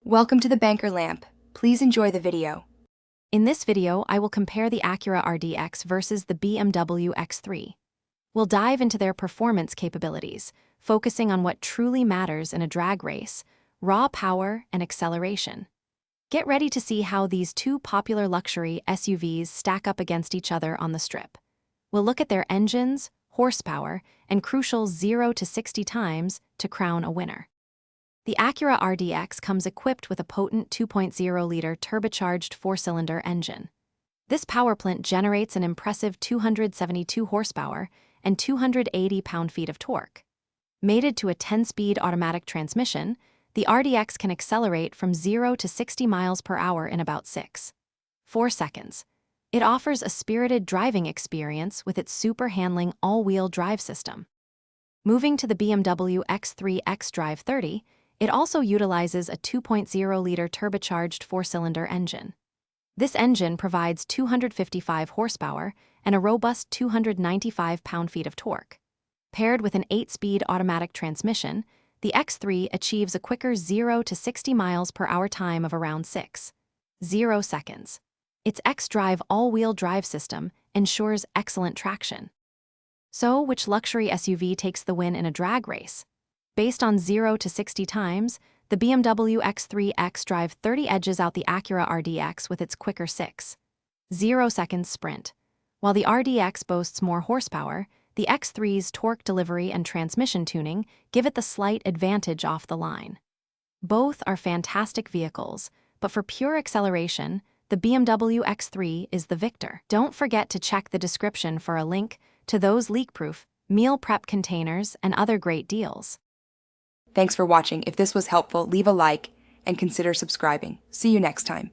Welcome to the Banker Lamp. Please enjoy the video. In this video, I will compare the Acura RDX versus the BMW X3. We'll dive into their performance capabilities, focusing on what truly matters in a drag race: raw power and acceleration. Get ready to see how these two popular luxury SUVs stack up against each other on the strip. We'll look at their engines, horsepower, and crucial 0 to 60 times to crown a winner. The Acura RDX comes equipped with a potent 2.0-liter turbocharged four-cylinder engine. This power plant generates an impressive 272 horsepower and 280 pound-feet of torque. Mated to a 10-speed automatic transmission, the RDX can accelerate from 0 to 60 miles per hour in about 6.4 seconds. It offers a spirited driving experience with its super-handling all-wheel drive system. Moving to the BMW X3 xDrive 30, it also utilizes a 2.0-liter turbocharged four-cylinder engine. This engine provides 255 horsepower and a robust 295 pound-feet of torque. Paired with an 8-speed automatic transmission, the X3 achieves a quicker 0 to 60 miles per hour time of around 6.0 seconds. Its xDrive all-wheel drive system ensures excellent traction. So, which luxury SUV takes the win in a drag race? Based on 0 to 60 times, the BMW X3 xDrive 30 edges out the Acura RDX with its quicker 6.0 seconds sprint. While the RDX boasts more horsepower, the X3's torque delivery and transmission tuning give it the slight advantage off the line. Both are fantastic vehicles, but for pure acceleration, the BMW X3 is the victor. Don't forget to check the description for a link to those leak-proof, meal prep containers and other great deals. Thanks for watching. If this was helpful, leave a like and consider subscribing. See you next time.